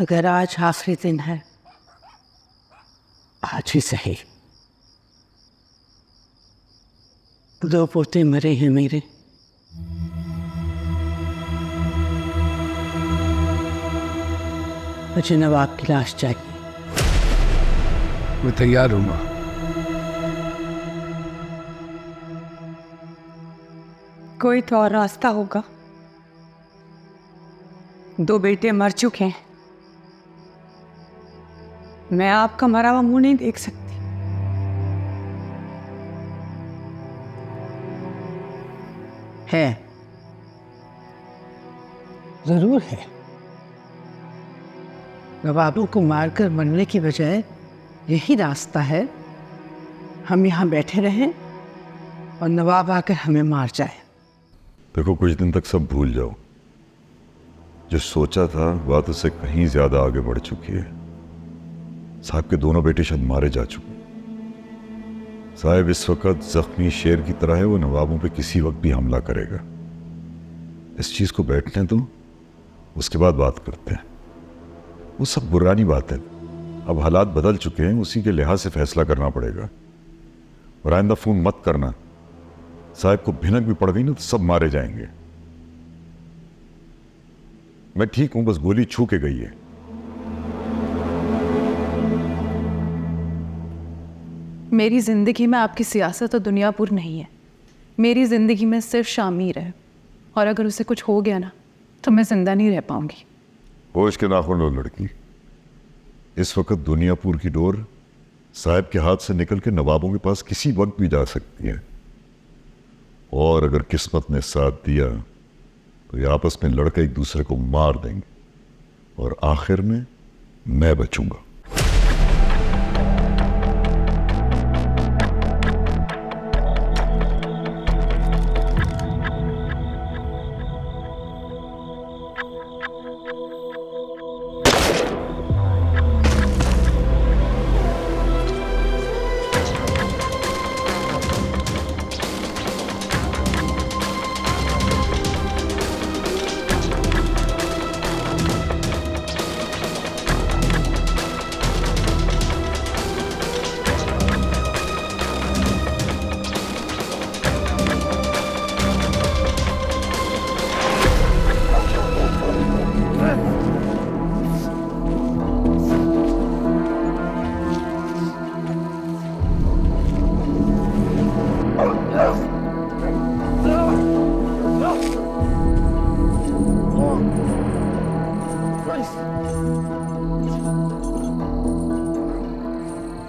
अगर आज आखिरी दिन है, आज ही सही। दो पोते मरे हैं मेरे। मुझे नवाब की लाश चाहिए। मैं तैयार हूं मां। कोई तो और रास्ता होगा। दो बेटे मर चुके हैं, मैं आपका मरा हुआ मुंह नहीं देख सकती। है, जरूर है। नवाबों को मारकर मरने की बजाय यही रास्ता है, हम यहाँ बैठे रहें और नवाब आकर हमें मार जाए। देखो, कुछ दिन तक सब भूल जाओ। जो सोचा था बात उससे कहीं ज्यादा आगे बढ़ चुकी है। साहब के दोनों बेटे शायद मारे जा चुके। साहब इस वक्त जख्मी शेर की तरह है, वो नवाबों पे किसी वक्त भी हमला करेगा। इस चीज को बैठने दो, उसके बाद बात करते हैं। वो सब पुरानी बात है, अब हालात बदल चुके हैं, उसी के लिहाज से फैसला करना पड़ेगा। और आइंदा फोन मत करना। साहब को भिनक भी पड़ गई ना तो सब मारे जाएंगे। मैं ठीक हूं, बस गोली छू के गई है। मेरी जिंदगी में आपकी सियासत और दुनियापुर नहीं है। मेरी जिंदगी में सिर्फ शामिर है, और अगर उसे कुछ हो गया ना तो मैं जिंदा नहीं रह पाऊंगी। होश के नाखून लो लड़की। इस वक्त दुनियापुर की डोर साहब के हाथ से निकल के नवाबों के पास किसी वक्त भी जा सकती है। और अगर किस्मत ने साथ दिया तो ये आपस में लड़के एक दूसरे को मार देंगे और आखिर में मैं बचूंगा।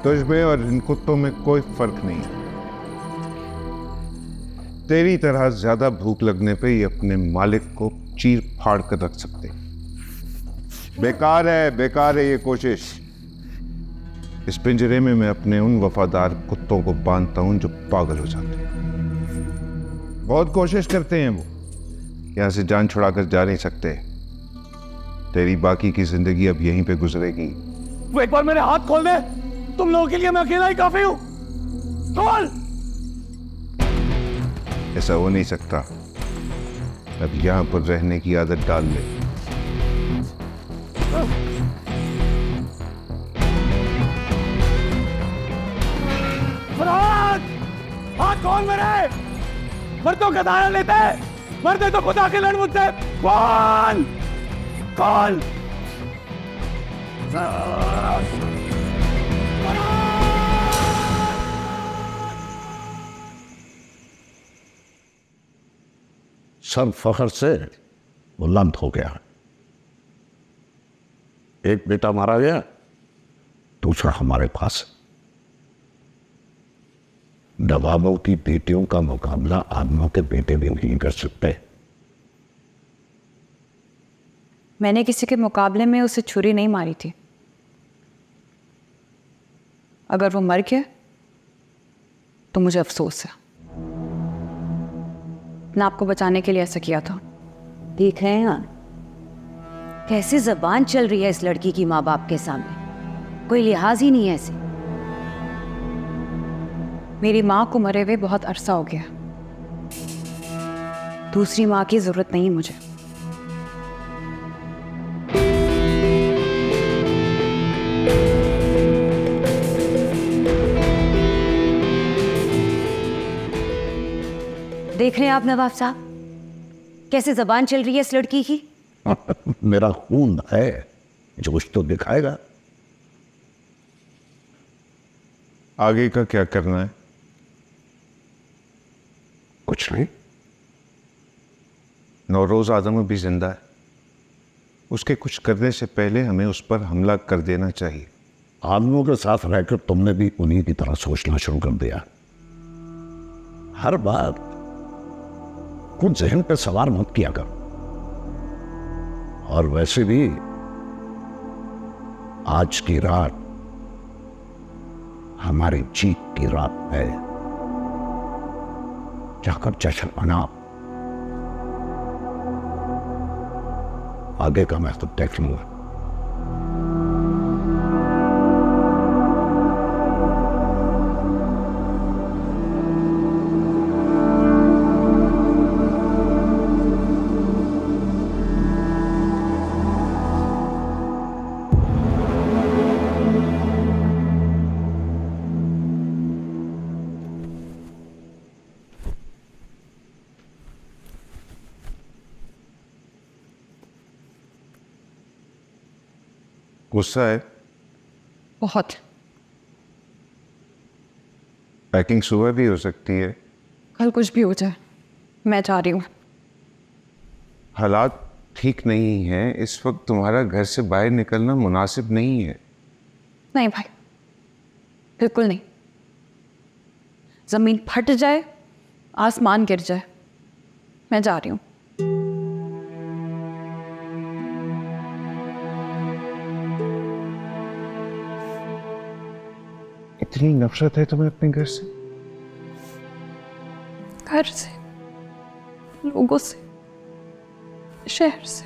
तुझ में और इन कुत्तों में कोई फर्क नहीं है। तेरी तरह ज्यादा भूख लगने पे ये अपने मालिक को चीर फाड़ कर रख सकते। बेकार है ये कोशिश। इस पिंजरे में मैं अपने उन वफादार कुत्तों को बांधता हूं जो पागल हो जाते हैं। बहुत कोशिश करते हैं वो, यहां से जान छुड़ाकर जा नहीं सकते। तेरी बाकी की जिंदगी अब यहीं पे गुजरेगी। वो एक बार मेरे हाथ खोल दे, तुम लोगों के लिए मैं अकेला ही काफी हूं। खोल। ऐसा हो नहीं सकता। अब यहां पर रहने की आदत डाल ले। फरहाद, हाथ खोल मेरे। मर्दों का दाना लेते हैं, मर्दे तो खुदा के लड़ मुझसे। कौन कौन? सब फखर से बुलंद हो गया। एक बेटा मारा गया, दूसरा हमारे पास। नवाबों की बेटियों का मुकाबला आदमों के बेटे भी नहीं कर सकते। मैंने किसी के मुकाबले में उसे छुरी नहीं मारी थी। अगर वो मर गया तो मुझे अफसोस है। मैं आपको बचाने के लिए ऐसा किया था। देख रहे हैं आप कैसे जबान चल रही है इस लड़की की माँ बाप के सामने। कोई लिहाज ही नहीं है ऐसे। मेरी माँ को मरे हुए बहुत अरसा हो गया। दूसरी माँ की जरूरत नहीं मुझे। देख रहे हैं आप नवाब साहब, कैसे जबान चल रही है इस लड़की की। मेरा खून है, जोश तो दिखाएगा। आगे का क्या करना है? कुछ नहीं। नौरोज आदम भी जिंदा है, उसके कुछ करने से पहले हमें उस पर हमला कर देना चाहिए। आदमियों के साथ रहकर तुमने भी उन्हीं की तरह सोचना शुरू कर दिया। हर बात कुछ जहन पे सवार मत किया कर। और वैसे भी आज की रात हमारी जीत की रात है। जाकर जश्न मनाओ, आगे का मैं तो देख लूंगा। गुस्सा है? बहुत। पैकिंग सुबह भी हो सकती है। कल कुछ भी हो जाए, मैं जा रही हूँ। हालात ठीक नहीं है इस वक्त, तुम्हारा घर से बाहर निकलना मुनासिब नहीं है। नहीं भाई, बिल्कुल नहीं। जमीन फट जाए, आसमान गिर जाए, मैं जा रही हूँ। इतनी नफरत है तुम्हें अपने घर से? घर से, लोगों से, शहर से,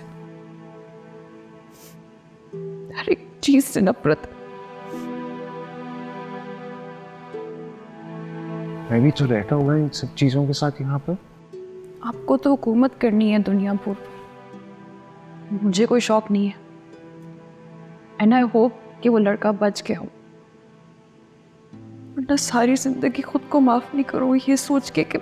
हर एक चीज से नफरत। मैं भी तो रहता हूँ इन सब चीजों के साथ यहाँ पर। आपको तो हुकूमत करनी है दुनियापुर पर, मुझे कोई शौक नहीं है। एंड आई होप कि वो लड़का बच गया हो, वरना सारी जिंदगी खुद को माफ नहीं करूँ ये सोच के कि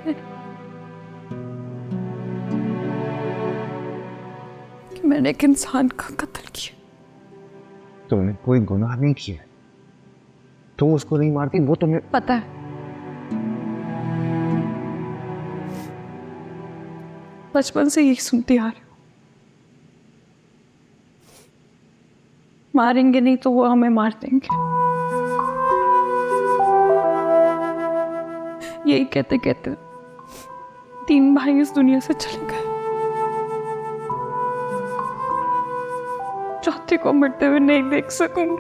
मैंने एक इंसान का कत्ल किया। तुमने कोई गुनाह नहीं किया, तुम उसको नहीं मारती, वो तुम्हें पता है। बचपन से यही सुनती आ रही हूँ, मारेंगे नहीं तो वो हमें मार देंगे। यही कहते कहते 3 भाई इस दुनिया से चले गए, चौथे को मरते हुए नहीं देख सकूंगी।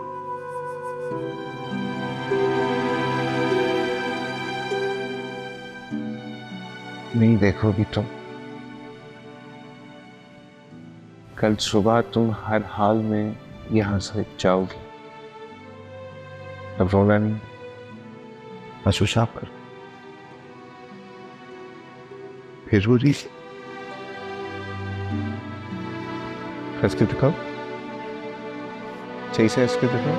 नहीं देखोगी तुम, कल सुबह तुम हर हाल में यहां से जाओगी। अब रोना नहीं, बस पेशाब कर। फिर रो रही, हंस के दिखाओ, सही से हंस के दिखाओ।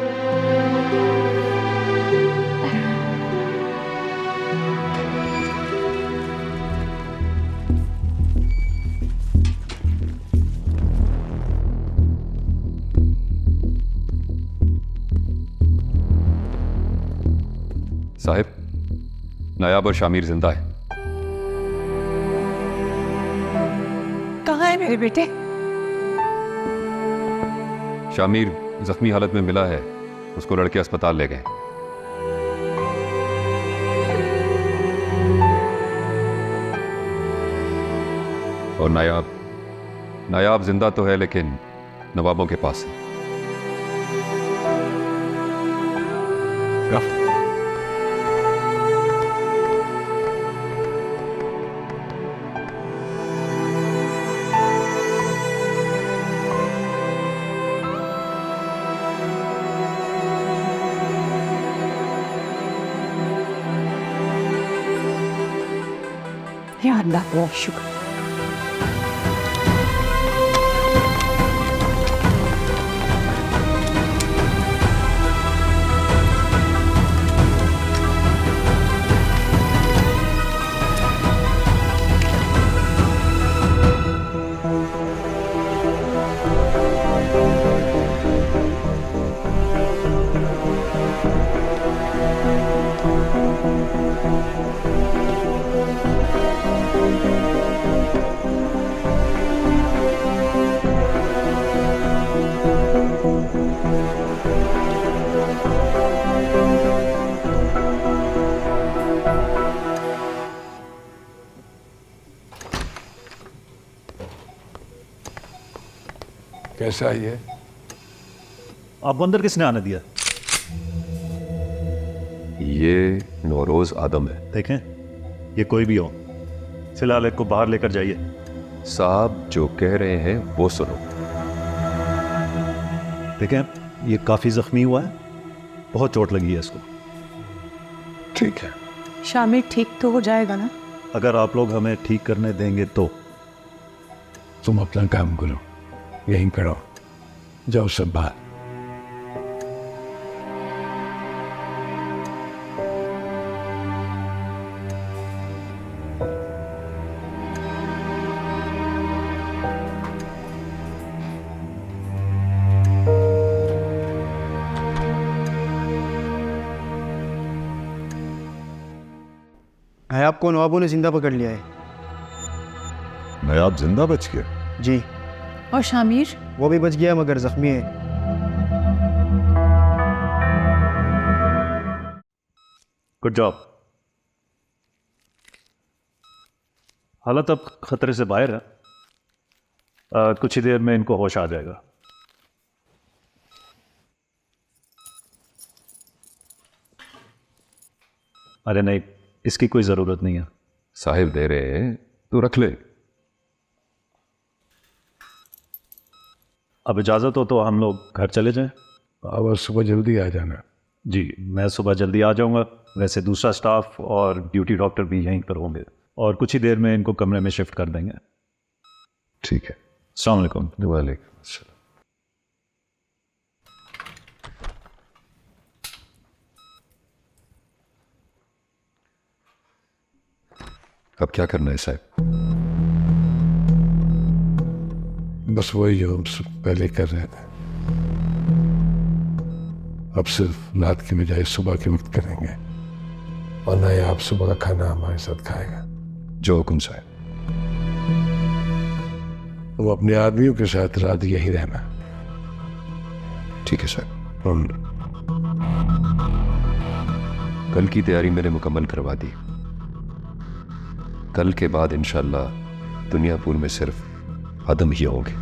साहिब, नायाब और शामिर जिंदा है। कहाँ है मेरे बेटे? शामिर जख्मी हालत में मिला है, उसको लड़के अस्पताल ले गए। और नायाब जिंदा तो है, लेकिन नवाबों के पास है। या अल्लाह, बहुत शुक्र। कैसा ये? आपको अंदर किसने आने दिया? ये नौरोज आदम है। देखें, ये कोई भी हो, फिलहाल एक को बाहर लेकर जाइए। साहब जो कह रहे हैं वो सुनो। देखें, ये काफ़ी ज़ख्मी हुआ है, बहुत चोट लगी है इसको। ठीक है। शामिर ठीक तो हो जाएगा ना? अगर आप लोग हमें ठीक करने देंगे तो। तुम अपना काम करो, यहीं करो, जाओ सब बाहर। नायाब को नवाबों ने जिंदा पकड़ लिया है। नायाब जिंदा बच गया? जी। और शामिर? वो भी बच गया मगर जख्मी है। Good job. हालत अब खतरे से बाहर है। कुछ ही देर में इनको होश आ जाएगा। अरे नहीं, इसकी कोई ज़रूरत नहीं है। साहिब दे रहे हैं तो रख ले। अब इजाज़त हो तो हम लोग घर चले जाएं। अब सुबह जल्दी आ जाना। जी, मैं सुबह जल्दी आ जाऊंगा। वैसे दूसरा स्टाफ और ड्यूटी डॉक्टर भी यहीं पर होंगे और कुछ ही देर में इनको कमरे में शिफ्ट कर देंगे। ठीक है। अस्सलाम वालेकुम। वालेकुम अस्सलाम। अब क्या करना है साहब? बस वही जो हम पहले कर रहे थे, अब सिर्फ रात की बजाय सुबह के वक्त करेंगे। और ना ही आप सुबह का खाना हमारे साथ खाएगा। जो हुकुम साहब। वो अपने आदमियों के साथ रात यही रहना। ठीक है साहब। और कल की तैयारी मैंने मुकम्मल करवा दी। कल के बाद इंशाल्लाह दुनियापुर में सिर्फ आदम ही होंगे।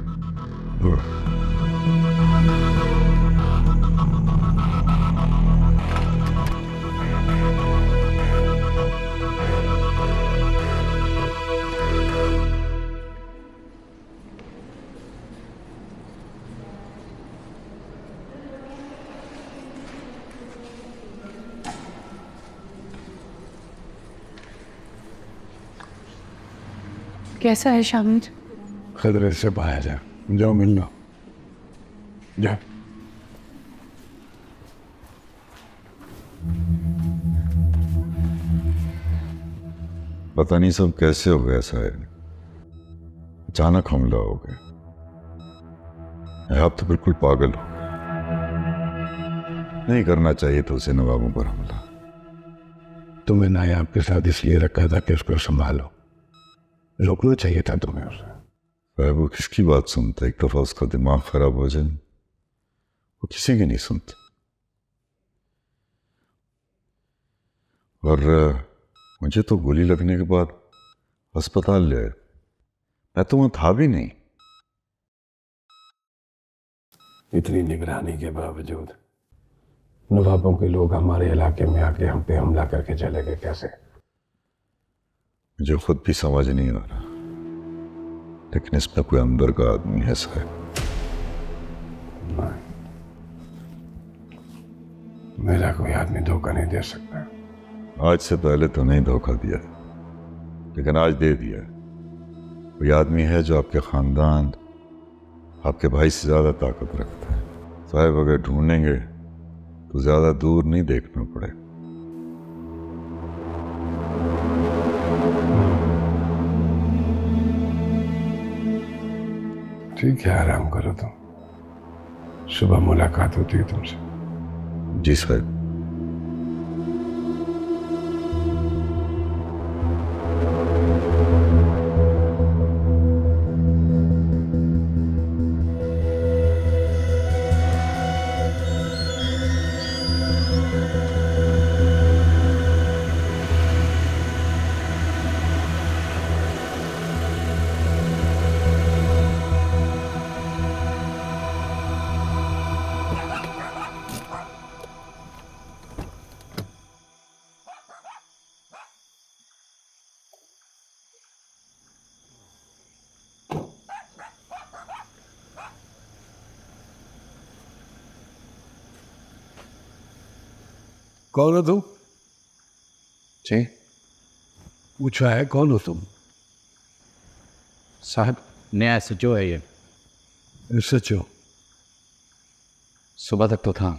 कैसा है शामिर? खतरे से बाहर जा, जाओ मिल लो, जाओ। पता नहीं सब कैसे हो गया साहब, अचानक हमला हो गया। आप तो बिल्कुल पागल हो। नहीं करना चाहिए था उसे नवाबों पर हमला। तुम्हें नायाब के साथ इसलिए रखा था कि उसको संभालो, रोकना चाहिए था तुम्हें उसे। साहब वो किसकी बात सुनता है? एक दफा उसका दिमाग खराब हो जाए वो किसी की नहीं सुनता। और मुझे तो गोली लगने के बाद अस्पताल ले आए, मैं तो वहां था भी नहीं। इतनी निगरानी के बावजूद नवाबों के लोग हमारे इलाके में आके हम पे हमला करके चले गए कैसे? मुझे खुद भी समझ नहीं आ रहा, लेकिन इसमें कोई अंदर का आदमी है साहब। मेरा कोई आदमी धोखा नहीं दे सकता। आज से पहले तो नहीं धोखा दिया, लेकिन आज दे दिया। कोई आदमी है जो आपके खानदान, आपके भाई से ज्यादा ताकत रखता है साहब। अगर ढूंढेंगे तो ज्यादा दूर नहीं देखना पड़े। ठीक है, आराम करो तुम, सुबह मुलाकात होती है तुमसे। जी साहब। कौन हो तुम? जी पूछा है कौन हो तुम? साहब नया एसएचओ है ये। सच हो? सुबह तक तो था।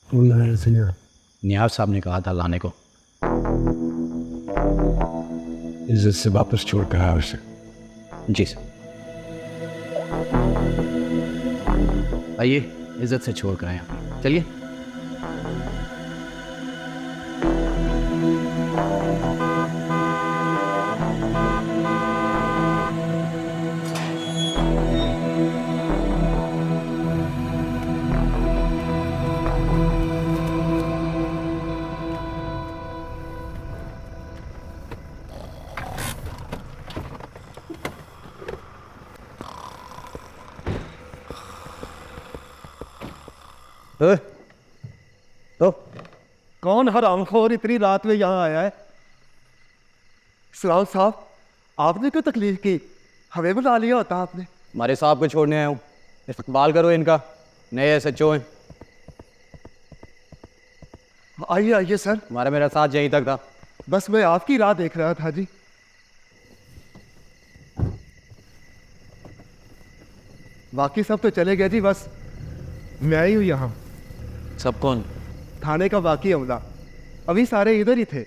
नियाज साहब ने कहा था लाने को। इज्जत से वापस छोड़ कर आया उसे। जी सर। आइए इज्जत से छोड़ कर आए आप। चलिए। तो कौन हरामखोर इतनी रात में यहाँ आया है? सलाम साहब, आपने क्यों तकलीफ की? हमें बुला लिया होता आपने। हमारे साहब को छोड़ने आया हूँ, इस्तकबाल करो इनका। नए एसएचओ हैं। आइए आइए सर। हमारा मेरा साथ यहीं तक था। बस मैं आपकी राह देख रहा था जी। बाकी सब तो चले गए जी, बस मैं ही हूँ यहाँ। सब कौन? थाने का बाकी अमला। अभी सारे इधर ही थे,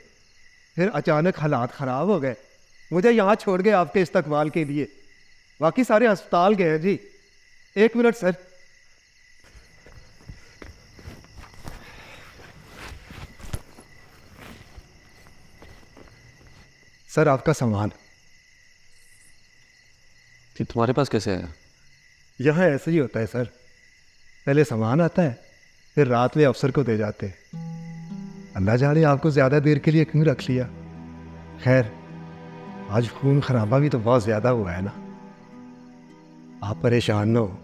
फिर अचानक हालात ख़राब हो गए, मुझे यहाँ छोड़ गए आपके इस्तकबाल के लिए। बाकी सारे अस्पताल गए हैं जी। एक मिनट सर। सर आपका सामान। कि तुम्हारे पास कैसे आया? यहाँ ऐसे ही होता है सर, पहले सामान आता है, फिर रात में अफसर को दे जाते हैं। अल्लाह जाने आपको ज़्यादा देर के लिए क्यों रख लिया। खैर, आज खून खराबा भी तो बहुत ज़्यादा हुआ है ना। आप परेशान न हो,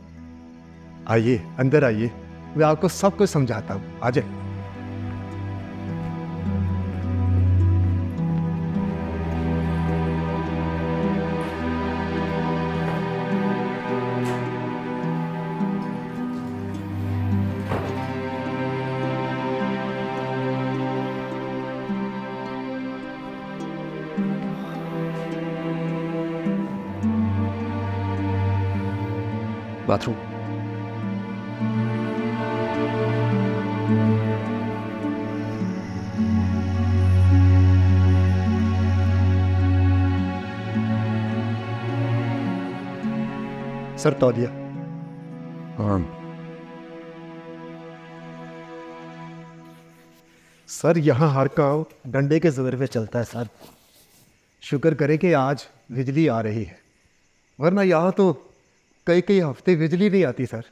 आइए अंदर आइए, मैं आपको सब कुछ समझाता हूँ। आ जाए। बाथरूम। सर तौलिया। हाँ। सर यहाँ हर काम डंडे के जोर पे चलता है सर। शुक्र करें कि आज बिजली आ रही है, वरना यहाँ तो कई कई हफ्ते बिजली नहीं आती सर।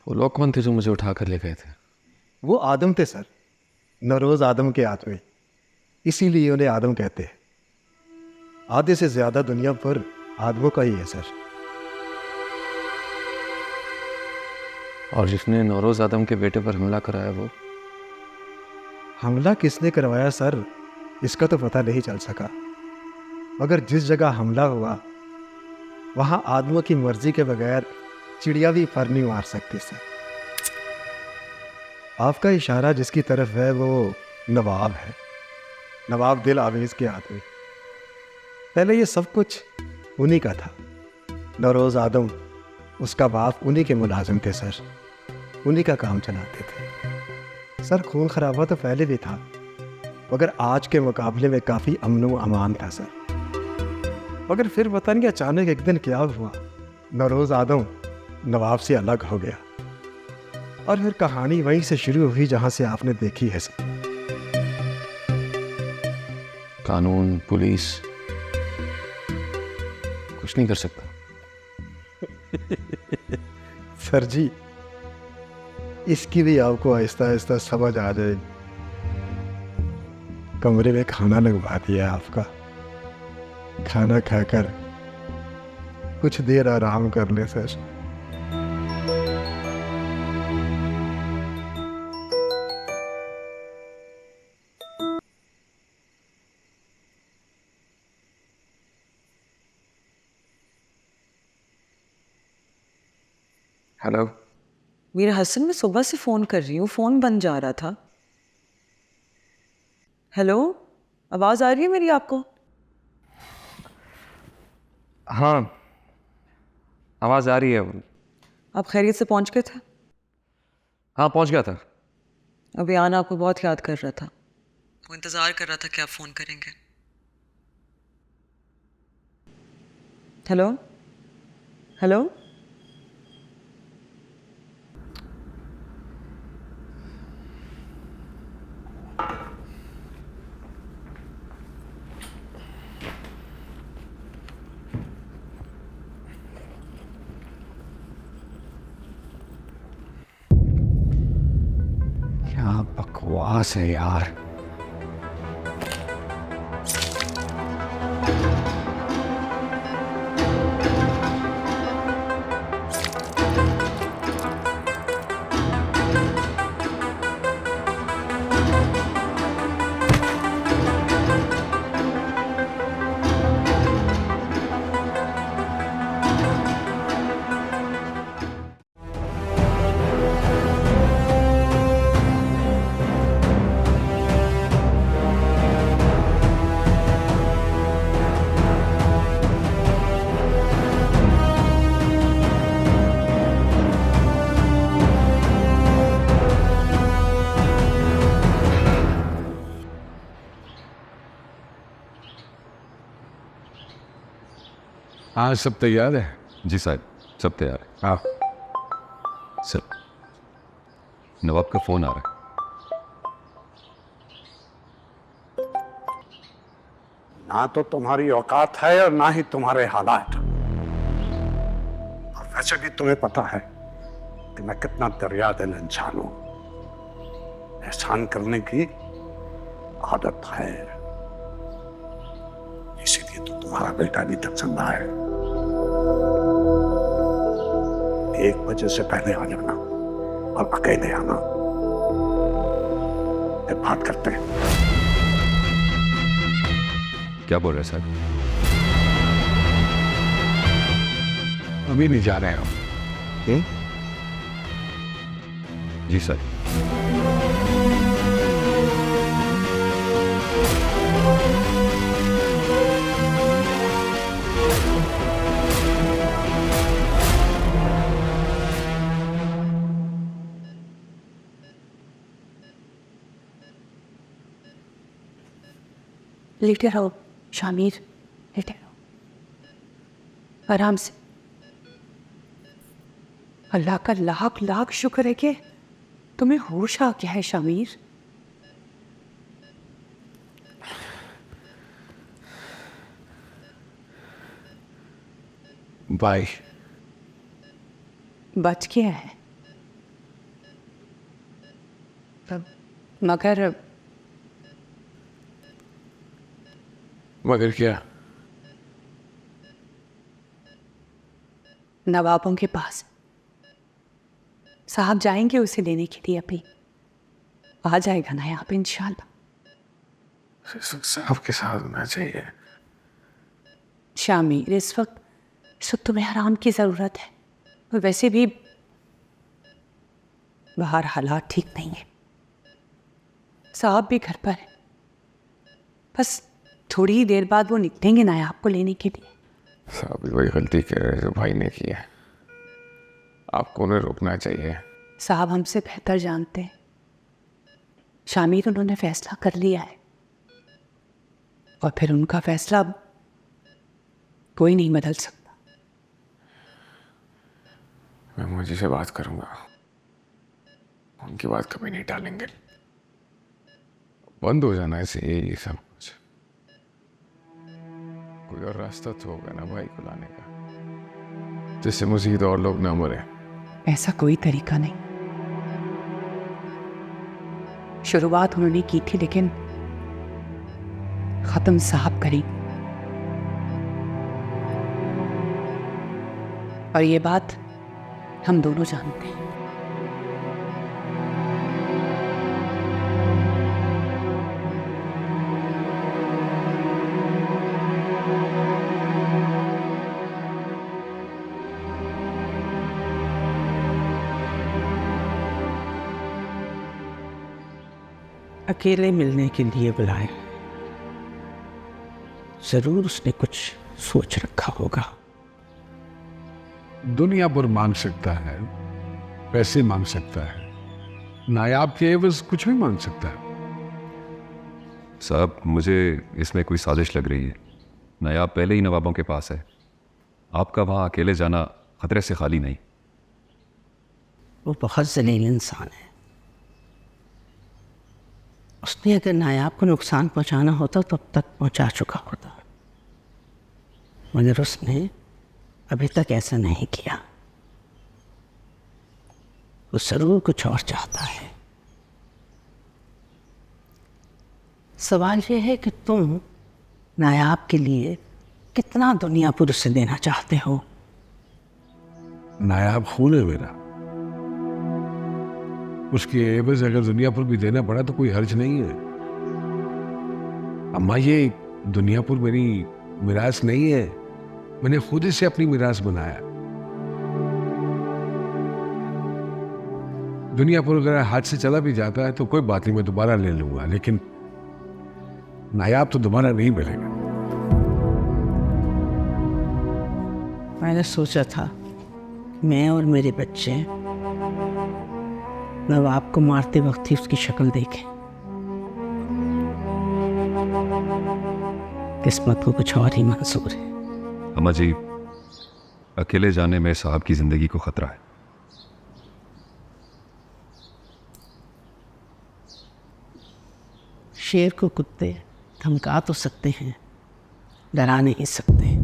वो लोग कौन थे जो मुझे उठा कर ले गए थे? वो आदम थे सर, नरोज आदम के आदमी, इसीलिए उन्हें आदम कहते हैं। आधे से ज़्यादा दुनिया पर आदमों का ही है सर। और जिसने नौरोज आदम के बेटे पर हमला कराया वो? हमला किसने करवाया सर, इसका तो पता नहीं चल सका, मगर जिस जगह हमला हुआ वहाँ आदमों की मर्जी के बगैर चिड़िया भी पर नहीं मार सकती सर। आपका इशारा जिसकी तरफ है वो नवाब है, नवाब दिल आवेज के आदमी। पहले ये सब कुछ उन्हीं का था। नौरोज आदम, उसका बाप, उन्हीं के मुलाजिम थे सर, उन्हीं का काम चलाते थे सर। खून खराबा तो पहले भी था, मगर आज के मुकाबले में काफ़ी अमन व अमान था सर। मगर फिर पता नहीं अचानक एक दिन क्या हुआ, नौरोज आदम नवाब से अलग हो गया, और फिर कहानी वहीं से शुरू हुई जहां से आपने देखी है सर। कानून, पुलिस कुछ नहीं कर सकता। सर जी, इसकी भी आपको आहिस्ता आहिस्ता समझ आ जाएगी। कमरे में खाना लगवा दिया आपका, खाना खाकर कुछ देर आराम कर ले सर। हेलो। मेरे हसन, मैं सुबह से फ़ोन कर रही हूँ, फ़ोन बंद जा रहा था। हेलो, आवाज़ आ रही है मेरी आपको? हाँ, आवाज़ आ रही है। आप खैरियत से पहुँच गए थे? हाँ, पहुँच गया था। अभी आना आपको बहुत याद कर रहा था, वो इंतज़ार कर रहा था कि आप फ़ोन करेंगे। हेलो हेलो, क्या बकवास है यार। हाँ, सब तैयार है। जी साहब, सब तैयार है। हाँ, सर, नवाब का फ़ोन आ रहा है। ना तो तुम्हारी औकात है और ना ही तुम्हारे हालात। और वैसे भी तुम्हें पता है कि मैं कितना दरिया दिल इंसान हूं। एहसान करने की आदत है, इसीलिए तो तुम्हारा बेटा अभी तक जिंदा है। 1 बजे से पहले आ जाना और अकेले आना, फिर बात करते हैं। क्या बोल रहे हैं साहब? अभी नहीं जा रहे हम। जी सर। लेटे रहो शामिर, लेटे रहो आराम से। अल्लाह का लाख लाख शुक्र है कि तुम्हें होश आ गया है शामिर। बाय। बच गया है, मगर क्या? नवाबों के पास साहब जाएंगे उसे लेने के लिए, अभी आ जाएगा ना यहाँ पे इंशाल्लाह। साहब के साथ होना चाहिए। शामिर, इस वक्त तुम्हें आराम की ज़रूरत है, और वैसे भी बाहर हालात ठीक नहीं है। साहब भी घर पर है, बस थोड़ी ही देर बाद वो निकलेंगे ना आपको लेने के लिए। साहब भी वही गलती कर रहे जो भाई ने की है, आपको उन्हें रोकना चाहिए। साहब हमसे बेहतर जानते हैं शामिर, उन्होंने फैसला कर लिया है और फिर उनका फैसला कोई नहीं बदल सकता। मैं मुझे से बात करूंगा, उनकी बात कभी नहीं टालेंगे। बंद हो जाना ऐसे ये सब कुछ। कोई और रास्ता तो होगा ना भाई को लाने का, जिससे मजीद और लोग ना मरे। ऐसा कोई तरीका नहीं। शुरुआत उन्होंने की थी, लेकिन खत्म साहब करी। और ये बात हम दोनों जानते हैं। अकेले मिलने के लिए बुलाया। जरूर उसने कुछ सोच रखा होगा। दुनियापुर मांग सकता है, पैसे मांग सकता है, नायाब के एवज कुछ भी मांग सकता है। साहब, मुझे इसमें कोई साजिश लग रही है। नायाब पहले ही नवाबों के पास है, आपका वहाँ अकेले जाना खतरे से खाली नहीं। वो बहुत जलील इंसान है। उसने अगर नायाब को नुकसान पहुंचाना होता तो अब तक पहुंचा चुका होता, मगर उसने अभी तक ऐसा नहीं किया। वो जरूर कुछ और चाहता है। सवाल ये है कि तुम नायाब के लिए कितना दुनियापुर उसे देना चाहते हो? नायाब खून है मेरा, उसके एवज अगर दुनियापुर भी देना पड़ा तो कोई हर्ज नहीं है। अम्मा, ये दुनियापुर मेरी मिरास नहीं है, मैंने खुद इसे अपनी मिरास बनाया। दुनियापुर अगर हाथ से चला भी जाता है तो कोई बात नहीं, मैं दोबारा ले लूंगा, लेकिन नायाब तो दोबारा नहीं मिलेगा। मैंने सोचा था मैं और मेरे बच्चे नवाब को मारते वक्त ही उसकी शक्ल देखें। किस्मत को कुछ और ही मंजूर है। अम्मा जी, अकेले जाने में साहब की जिंदगी को खतरा है। शेर को कुत्ते धमका तो सकते हैं, डरा नहीं सकते।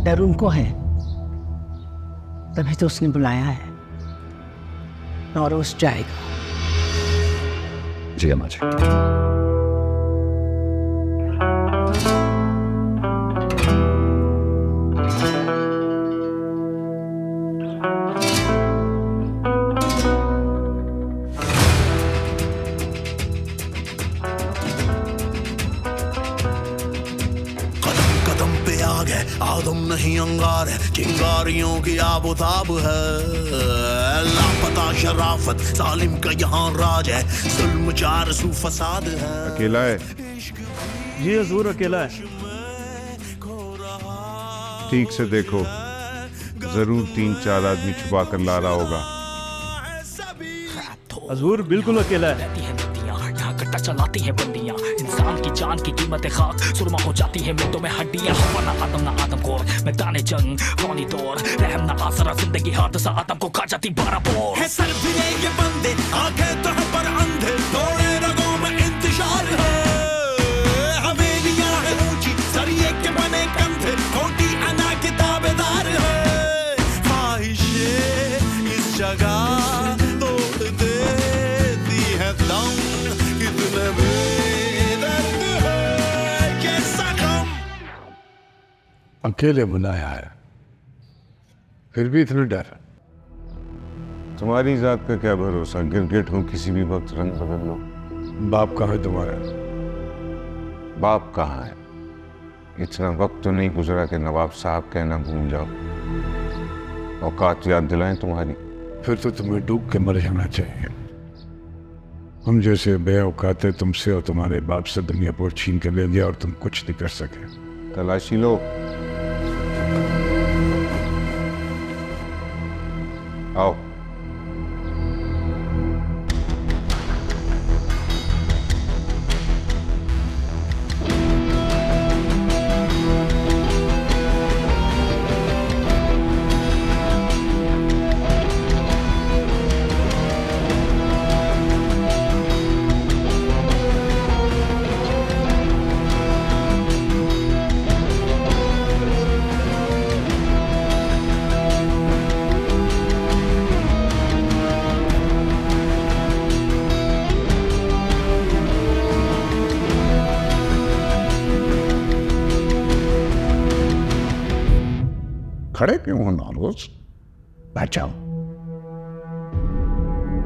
डर उनको है, तभी तो उसने बुलाया है। नौरोज जाएगा। जी अम्मा जी। आदम नहीं अंगार है, चिंगारियों की आबोताब है। लापता शराफत सालिम का यहाँ राज है, जुल्म जारसू फसाद है। अकेला है? जी हजूर, अकेला है। ठीक से देखो, जरूर 3-4 आदमी छुपा कर ला रहा होगा। हजूर बिल्कुल अकेला है। चलाती है बंदियां, इंसान की जान की कीमत खाक सुरमा हो जाती है मिनटों में हड्डियां। हवा ना आदम खोर, मैदाने जंग फौनी दौर, रहम ना आसरा जिंदगी हाथ सा आदम को खा जाती 12 बोर। है सर फिरे ये बंदे, आंखें तो है पर अंधे, दौड़े रगों में इंतजार है। हवेलियां है ऊंची, सरिये के बने कंधे, खोटी अना के ताबेदार है। ख्वाहिशे इस जगह तोड़ देती है दम, अकेले बुलाया है, फिर भी इतना डर। तुम्हारी जात का क्या भरोसा, गिरगिट हो किसी भी वक्त रंग बदल लो। बाप कहाँ है तुम्हारा? बाप कहाँ है? इतना वक्त तो नहीं गुजरा कि नवाब साहब कहना भूल जाओ। औकात याद दिलाएं तुम्हारी। फिर तो तुम्हें डूब के मर जाना चाहिए। हम जैसे बेऔकाते तुमसे और तुम्हारे बाप से दुनियापुर छीन के ले गया और तुम कुछ नहीं कर सके। तलाशी लो। आओ। खड़े क्यों हो नौरोज? बैठ जाओ।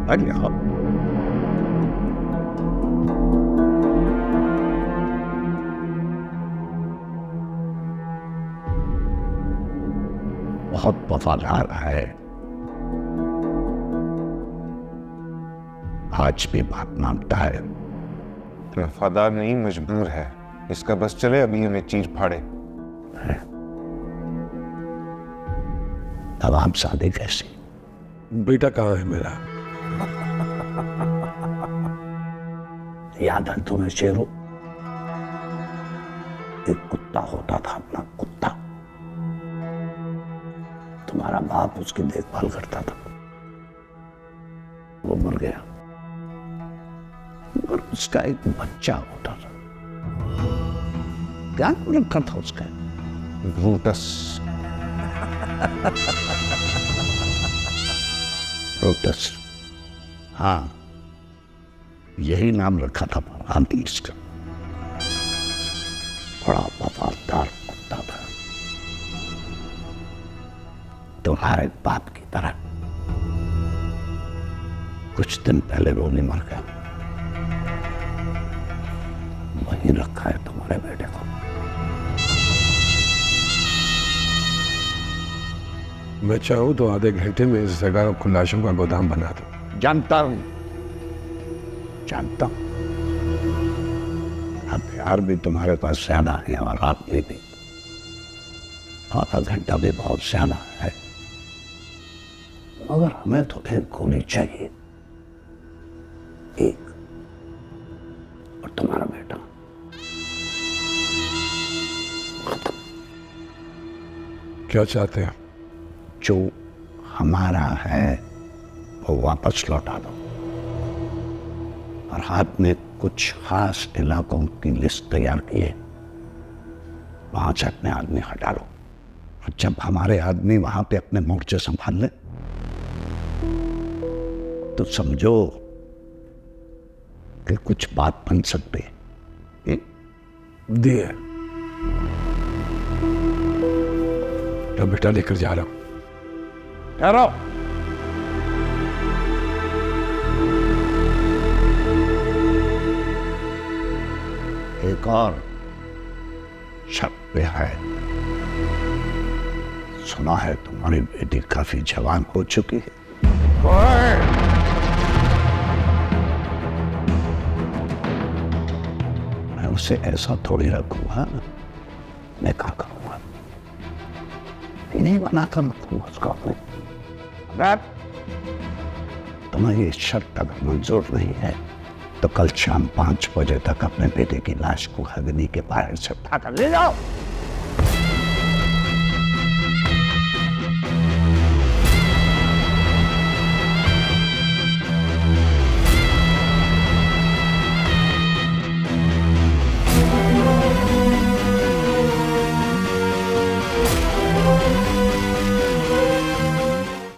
अरे आप बहुत वफादार है, आज भी बात मानता है। वफादार नहीं, मजबूर है। इसका बस चले, अभी हमें चीर फाड़े। अब आप शादी कैसी? बेटा कहाँ है मेरा? याद है तुम्हें शेरू? एक कुत्ता होता था, अपना कुत्ता। तुम्हारा बाप उसकी देखभाल करता था। वो मर गया और उसका एक बच्चा होता था। क्या रखा था उसका? ब्रूटस। ब्रूटस, हाँ, यही नाम रखा था आदमी इसका। बड़ा वफादार कुत्ता था, तुम्हारे बाप की तरह। कुछ दिन पहले रोनी मर गया। वहीं रखा है तुम्हारे बेटे को। मैं चाहूं तो आधे घंटे में इस जगह को लाशों का गोदाम बना दूं। जानता हूं, जानता हूं। हथियार भी तुम्हारे पास ज्यादा है और आदमी भी। आधा घंटा भी बहुत ज्यादा है, मगर हमें तो एक गोली चाहिए, एक। और तुम्हारा बेटा क्या चाहते हैं? जो हमारा है वो वापस लौटा दो, और हाथ में कुछ खास इलाकों की लिस्ट तैयार की है। वहां से अपने आदमी हटा लो, और जब हमारे आदमी वहां पे अपने मोर्चे संभाल ले तो समझो कि कुछ बात बन सकती है। दिए तो बेटा लेकर जा रहा हूं। ठहरो। एक और शक पे है। सुना है तुम्हारी बेटी काफी जवान हो चुकी है। मैं उसे ऐसा थोड़ी रखूंगा, मैं क्या करूंगा? नहीं बनाकर रखूंगा उसका अपने। अगर तुम्हें ये शर्त अगर मंजूर नहीं है तो कल शाम 5 बजे तक अपने बेटे की लाश को अग्नि के बाहर से उठाकर ले जाओ।